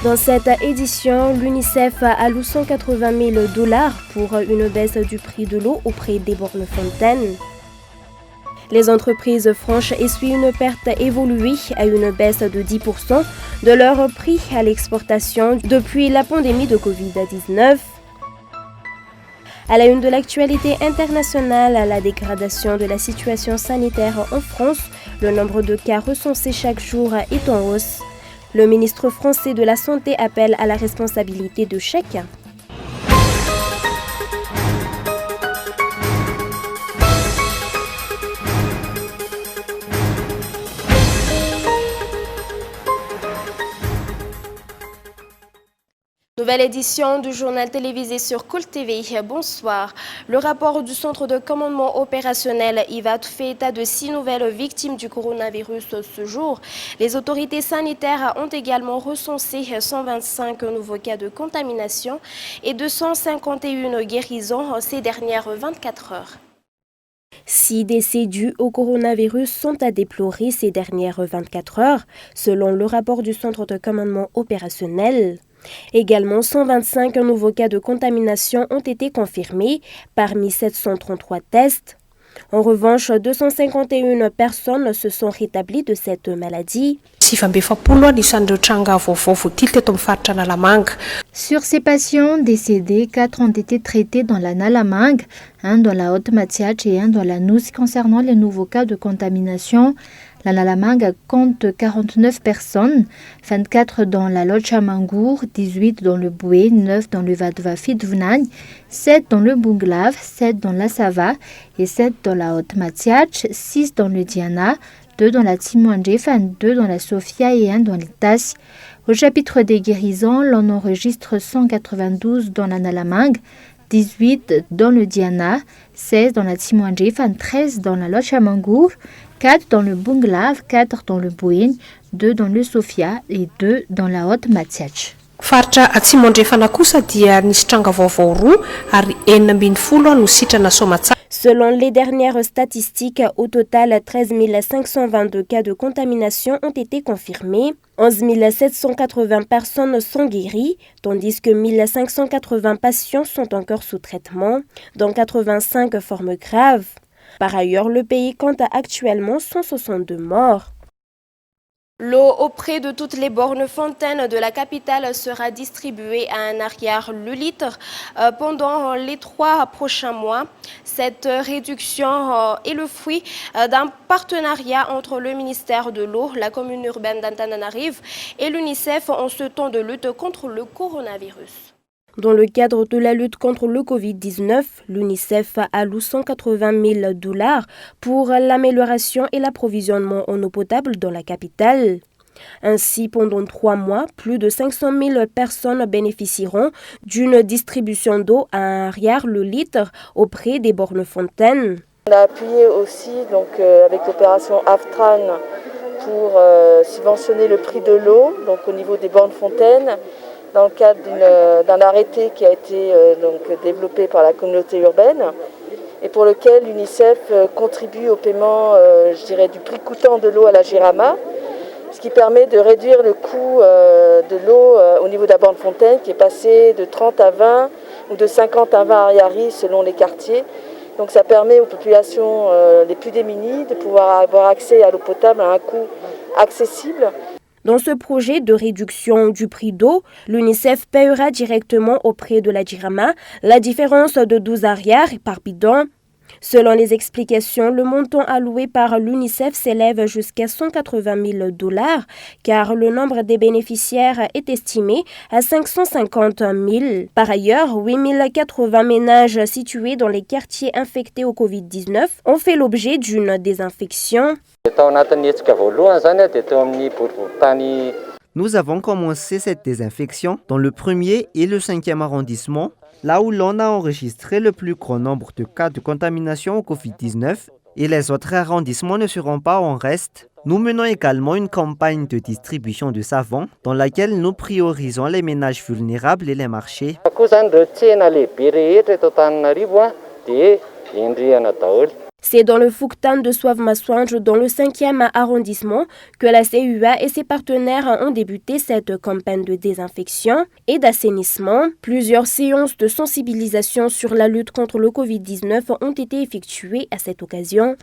Dans cette édition, l'UNICEF alloue 180 000 $ pour une baisse du prix de l'eau auprès des bornes fontaines. Les entreprises franches essuient une perte évoluée à une baisse de 10% de leur prix à l'exportation depuis la pandémie de Covid-19. À la une de l'actualité internationale, la dégradation de la situation sanitaire en France, le nombre de cas recensés chaque jour est en hausse. Le ministre français de la Santé appelle à la responsabilité de chacun. Nouvelle édition du journal télévisé sur Cool TV. Bonsoir. Le rapport du Centre de commandement opérationnel IVAT fait état de 6 nouvelles victimes du coronavirus ce jour. Les autorités sanitaires ont également recensé 125 nouveaux cas de contamination et 251 guérisons ces dernières 24 heures. 6 décès dus au coronavirus sont à déplorer ces dernières 24 heures, selon le rapport du Centre de commandement opérationnel. Également, 125 nouveaux cas de contamination ont été confirmés parmi 733 tests. En revanche, 251 personnes se sont rétablies de cette maladie. Sur ces patients décédés, 4 ont été traités dans la Nalamangue, 1 dans la Haute-Mathiach et 1 dans la Nousse. Concernant les nouveaux cas de contamination, la Nalamangue compte 49 personnes, 24 dans la Lotchamangour, 18 dans le Boué, 9 dans le Vadva-Fidvnagne, 7 dans le Bunglav, 7 dans la Sava et 7 dans la Haute-Mathiach, 6 dans le Diana, 2 dans la Timouandjefan, 2 dans la Sofia et 1 dans l'Itas. Au chapitre des guérisons, l'on enregistre 192 dans la Nalamangue, 18 dans le Diana, 16 dans la Timouandjefan, 13 dans la Lotchamangour, 4 dans le Bunglav, 4 dans le Bouin, 2 dans le Sofia et 2 dans la Haute-Mathiach. Selon les dernières statistiques, au total, 13 522 cas de contamination ont été confirmés. 11 780 personnes sont guéries, tandis que 1 580 patients sont encore sous traitement, dont 85 formes graves. Par ailleurs, le pays compte actuellement 162 morts. L'eau auprès de toutes les bornes fontaines de la capitale sera distribuée à un arrière le litre pendant les 3 prochains mois. Cette réduction est le fruit d'un partenariat entre le ministère de l'eau, la commune urbaine d'Antananarive et l'UNICEF en ce temps de lutte contre le coronavirus. Dans le cadre de la lutte contre le Covid-19, l'UNICEF alloue 180 000 $ pour l'amélioration et l'approvisionnement en eau potable dans la capitale. Ainsi, pendant 3 mois, plus de 500 000 personnes bénéficieront d'une distribution d'eau à un arrière le litre auprès des bornes fontaines. On a appuyé aussi avec l'opération AFTRAN pour subventionner le prix de l'eau au niveau des bornes fontaines, dans le cadre d'un arrêté qui a été développé par la communauté urbaine et pour lequel l'UNICEF contribue au paiement du prix coûtant de l'eau à la Girama, ce qui permet de réduire le coût de l'eau au niveau de la borne fontaine qui est passé de 30 à 20 ou de 50 à 20 ariari selon les quartiers. Donc ça permet aux populations les plus démunies de pouvoir avoir accès à l'eau potable à un coût accessible. Dans ce projet de réduction du prix d'eau, l'UNICEF paiera directement auprès de la Girama la différence de 12 arrières par bidon. Selon les explications, le montant alloué par l'UNICEF s'élève jusqu'à 180 000 $, car le nombre des bénéficiaires est estimé à 550 000. Par ailleurs, 8 080 ménages situés dans les quartiers infectés au Covid-19 ont fait l'objet d'une désinfection. Nous avons commencé cette désinfection dans le 1er et le 5e arrondissement, là où l'on a enregistré le plus grand nombre de cas de contamination au Covid-19 et les autres arrondissements ne seront pas en reste. Nous menons également une campagne de distribution de savon dans laquelle nous priorisons les ménages vulnérables et les marchés. C'est dans le Fouctan de Souav-Massouange, dans le 5e arrondissement, que la CUA et ses partenaires ont débuté cette campagne de désinfection et d'assainissement. Plusieurs séances de sensibilisation sur la lutte contre le Covid-19 ont été effectuées à cette occasion.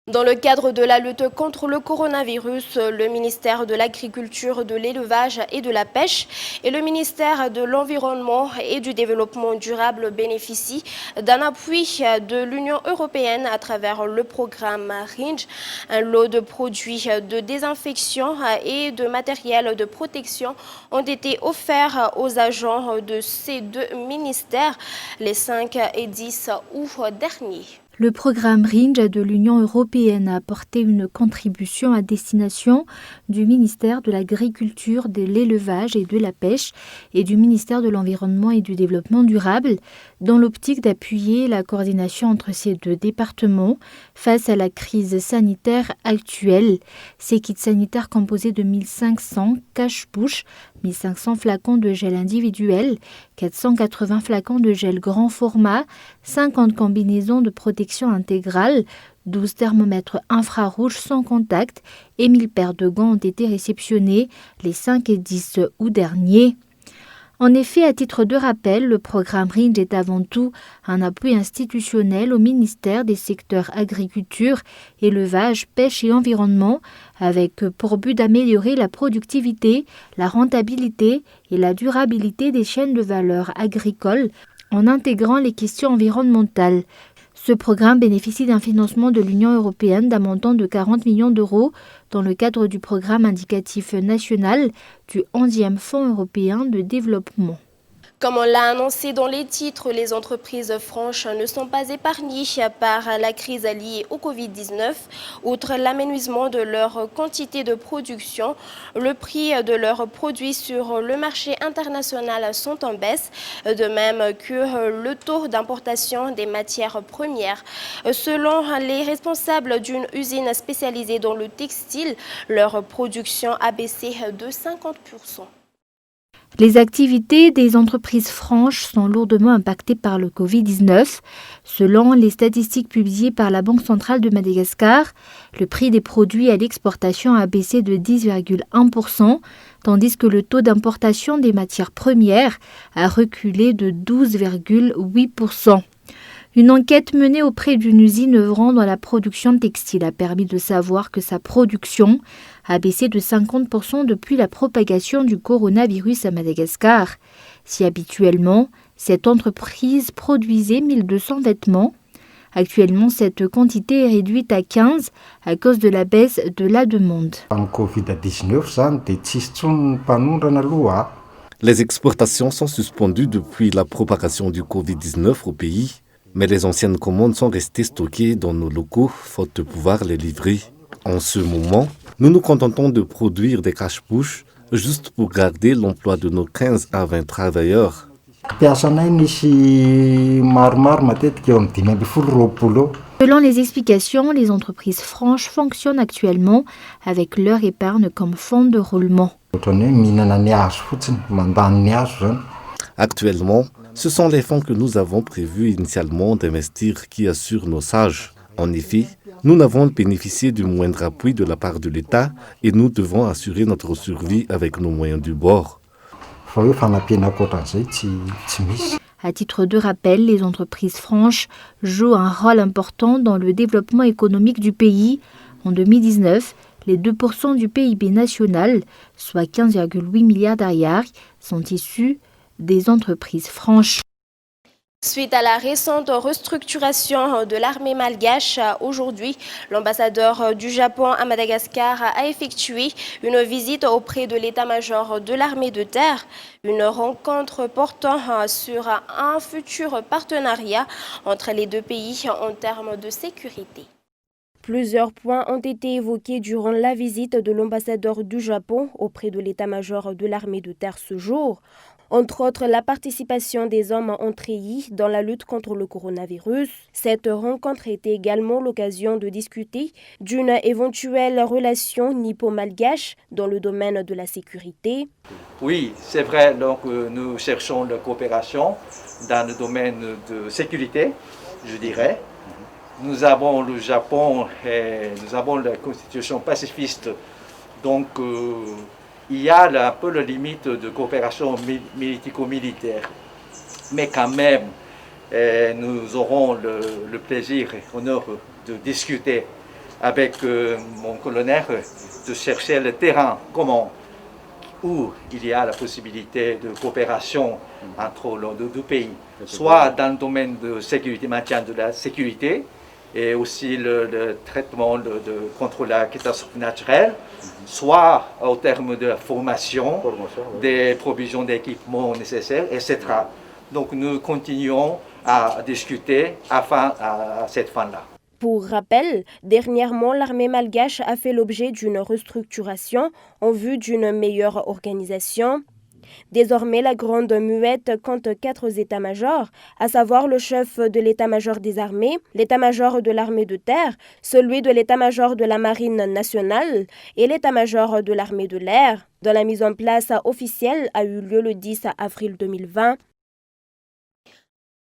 Dans le cadre de la lutte contre le coronavirus, le ministère de l'Agriculture, de l'Élevage et de la Pêche et le ministère de l'Environnement et du Développement durable bénéficient d'un appui de l'Union européenne à travers le programme RINGE. Un lot de produits de désinfection et de matériel de protection ont été offerts aux agents de ces deux ministères les 5 et 10 août dernier. Le programme RINGE de l'Union européenne a apporté une contribution à destination du ministère de l'Agriculture, de l'Élevage et de la Pêche et du ministère de l'Environnement et du Développement durable dans l'optique d'appuyer la coordination entre ces deux départements face à la crise sanitaire actuelle. Ces kits sanitaires composés de 1500 cache-bouches, 1500 flacons de gel individuel, 480 flacons de gel grand format, 50 combinaisons de protection intégrale, 12 thermomètres infrarouges sans contact et 1000 paires de gants ont été réceptionnés les 5 et 10 août dernier. En effet, à titre de rappel, le programme RINGE est avant tout un appui institutionnel au ministère des secteurs agriculture, élevage, pêche et environnement, avec pour but d'améliorer la productivité, la rentabilité et la durabilité des chaînes de valeur agricoles en intégrant les questions environnementales. Ce programme bénéficie d'un financement de l'Union européenne d'un montant de 40 millions d'euros dans le cadre du programme indicatif national du 11e Fonds européen de développement. Comme on l'a annoncé dans les titres, les entreprises franches ne sont pas épargnées par la crise liée au Covid-19. Outre l'amenuisement de leur quantité de production, le prix de leurs produits sur le marché international sont en baisse, de même que le taux d'importation des matières premières. Selon les responsables d'une usine spécialisée dans le textile, leur production a baissé de 50%. Les activités des entreprises franches sont lourdement impactées par le Covid-19. Selon les statistiques publiées par la Banque centrale de Madagascar, le prix des produits à l'exportation a baissé de 10,1%, tandis que le taux d'importation des matières premières a reculé de 12,8%. Une enquête menée auprès d'une usine œuvrant dans la production textile a permis de savoir que sa production a baissé de 50% depuis la propagation du coronavirus à Madagascar. Si habituellement, cette entreprise produisait 1200 vêtements, actuellement cette quantité est réduite à 15 à cause de la baisse de la demande. Les exportations sont suspendues depuis la propagation du Covid-19 au pays. Mais les anciennes commandes sont restées stockées dans nos locaux, faute de pouvoir les livrer. En ce moment, nous nous contentons de produire des cache-bouches juste pour garder l'emploi de nos 15 à 20 travailleurs. Selon les explications, les entreprises franches fonctionnent actuellement avec leur épargne comme fonds de roulement. Actuellement, ce sont les fonds que nous avons prévu initialement d'investir qui assurent nos sages. En effet, nous n'avons bénéficié du moindre appui de la part de l'État et nous devons assurer notre survie avec nos moyens du bord. À titre de rappel, les entreprises franches jouent un rôle important dans le développement économique du pays. En 2019, les 2% du PIB national, soit 15,8 milliards d'ariary, sont issus des entreprises franches. Suite à la récente restructuration de l'armée malgache, aujourd'hui, l'ambassadeur du Japon à Madagascar a effectué une visite auprès de l'état-major de l'armée de terre, une rencontre portant sur un futur partenariat entre les deux pays en termes de sécurité. Plusieurs points ont été évoqués durant la visite de l'ambassadeur du Japon auprès de l'état-major de l'armée de terre ce jour. Entre autres, la participation des hommes en treillis dans la lutte contre le coronavirus. Cette rencontre était également l'occasion de discuter d'une éventuelle relation nippo-malgache dans le domaine de la sécurité. Oui, c'est vrai, donc nous cherchons la coopération dans le domaine de sécurité, je dirais. nous avons le Japon et nous avons la constitution pacifiste. Donc il y a un peu la limite de coopération militaire. Mais quand même, nous aurons le plaisir et l'honneur de discuter avec mon colonel, de chercher le terrain commun où il y a la possibilité de coopération entre les deux pays, soit dans le domaine de sécurité, maintien de la sécurité, et aussi le traitement contre la catastrophe naturelle, soit au terme de la formation, des provisions d'équipements nécessaires, etc. Donc nous continuons à discuter à cette fin-là. Pour rappel, dernièrement, l'armée malgache a fait l'objet d'une restructuration en vue d'une meilleure organisation. Désormais, la Grande Muette compte 4 états-majors, à savoir le chef de l'état-major des armées, l'état-major de l'armée de terre, celui de l'état-major de la marine nationale et l'état-major de l'armée de l'air, dont la mise en place officielle a eu lieu le 10 avril 2020.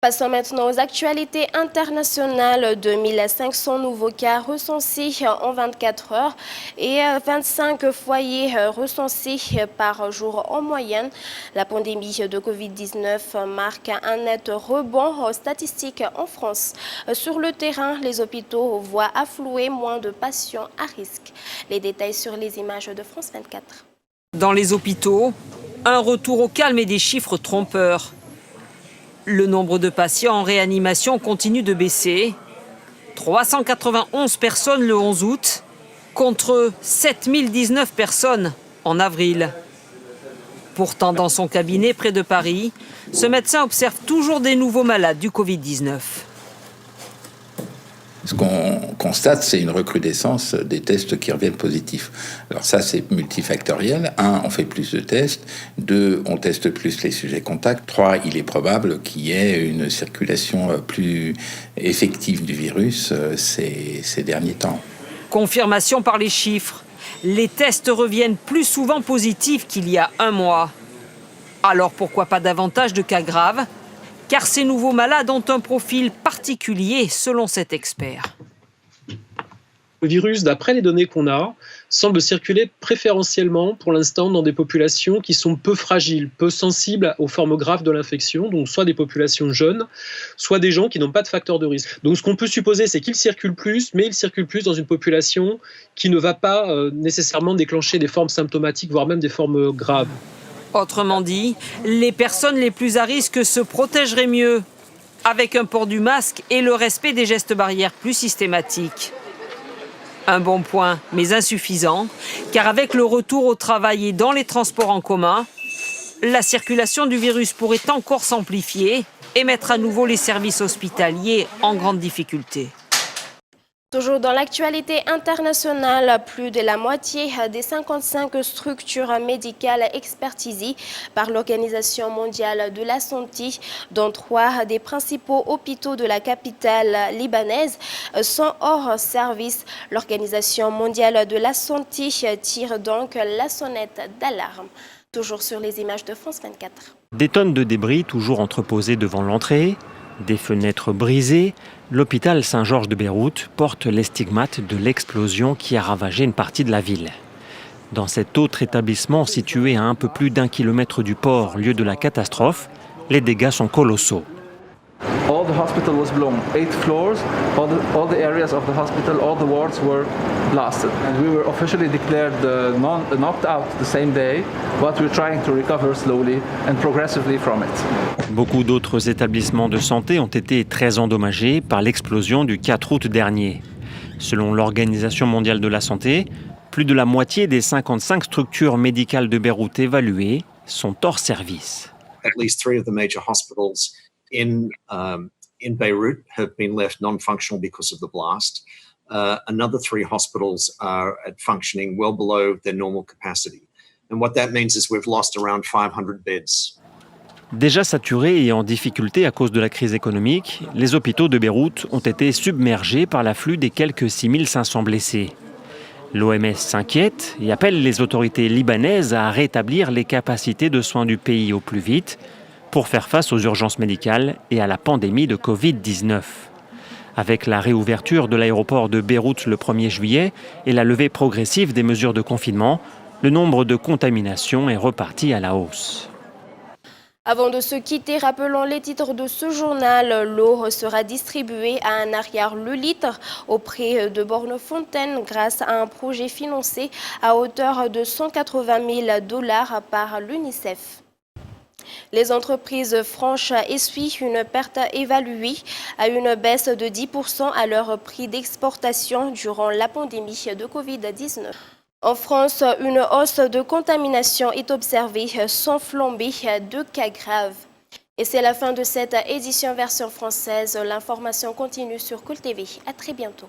Passons maintenant aux actualités internationales. 2500 nouveaux cas recensés en 24 heures et 25 foyers recensés par jour en moyenne. La pandémie de Covid-19 marque un net rebond statistique en France. Sur le terrain, les hôpitaux voient affluer moins de patients à risque. Les détails sur les images de France 24. Dans les hôpitaux, un retour au calme et des chiffres trompeurs. Le nombre de patients en réanimation continue de baisser. 391 personnes le 11 août, contre 7019 personnes en avril. Pourtant, dans son cabinet près de Paris, ce médecin observe toujours des nouveaux malades du Covid-19. Ce qu'on constate, c'est une recrudescence des tests qui reviennent positifs. Alors ça, c'est multifactoriel. 1, on fait plus de tests. 2, on teste plus les sujets contacts. 3, il est probable qu'il y ait une circulation plus effective du virus ces derniers temps. Confirmation par les chiffres. Les tests reviennent plus souvent positifs qu'il y a un mois. Alors pourquoi pas davantage de cas graves ? Car ces nouveaux malades ont un profil particulier, selon cet expert. Le virus, d'après les données qu'on a, semble circuler préférentiellement pour l'instant dans des populations qui sont peu fragiles, peu sensibles aux formes graves de l'infection, donc soit des populations jeunes, soit des gens qui n'ont pas de facteur de risque. Donc ce qu'on peut supposer, c'est qu'il circule plus, mais il circule plus dans une population qui ne va pas nécessairement déclencher des formes symptomatiques, voire même des formes graves. Autrement dit, les personnes les plus à risque se protégeraient mieux, avec un port du masque et le respect des gestes barrières plus systématiques. Un bon point, mais insuffisant, car avec le retour au travail et dans les transports en commun, la circulation du virus pourrait encore s'amplifier et mettre à nouveau les services hospitaliers en grande difficulté. Toujours dans l'actualité internationale, plus de la moitié des 55 structures médicales expertisées par l'Organisation mondiale de la santé, dont 3 des principaux hôpitaux de la capitale libanaise, sont hors service. L'Organisation mondiale de la santé tire donc la sonnette d'alarme. Toujours sur les images de France 24. Des tonnes de débris toujours entreposées devant l'entrée, des fenêtres brisées. L'hôpital Saint-Georges de Beyrouth porte les stigmates de l'explosion qui a ravagé une partie de la ville. Dans cet autre établissement situé à un peu plus d'1 kilomètre du port, lieu de la catastrophe, les dégâts sont colossaux. All the hospital was blown, 8 floors, all the areas of the hospital, all the wards were blasted. And we were officially declared knocked out the same day, but we're trying to recover slowly and progressively from it. Beaucoup d'autres établissements de santé ont été très endommagés par l'explosion du 4 août dernier. Selon l'Organisation mondiale de la santé, plus de la moitié des 55 structures médicales de Beyrouth évaluées sont hors service. At least 3 of the major hospitals in Beirut have been left non-functional because of the blast. Another 3 hospitals are at functioning well below their normal capacity. And what that means is we've lost around 500 beds. Déjà saturés et en difficulté à cause de la crise économique, les hôpitaux de Beyrouth ont été submergés par l'afflux des quelques 6500 blessés. L'OMS s'inquiète et appelle les autorités libanaises à rétablir les capacités de soins du pays au plus vite pour faire face aux urgences médicales et à la pandémie de Covid-19. Avec la réouverture de l'aéroport de Beyrouth le 1er juillet et la levée progressive des mesures de confinement, le nombre de contaminations est reparti à la hausse. Avant de se quitter, rappelons les titres de ce journal. L'eau sera distribuée à un arrière le litre auprès de Borne-Fontaine grâce à un projet financé à hauteur de 180 000 $ par l'UNICEF. Les entreprises franches essuient une perte évaluée à une baisse de 10% à leur prix d'exportation durant la pandémie de Covid-19. En France, une hausse de contamination est observée sans flamber de cas graves. Et c'est la fin de cette édition version française. L'information continue sur Cool TV. À très bientôt.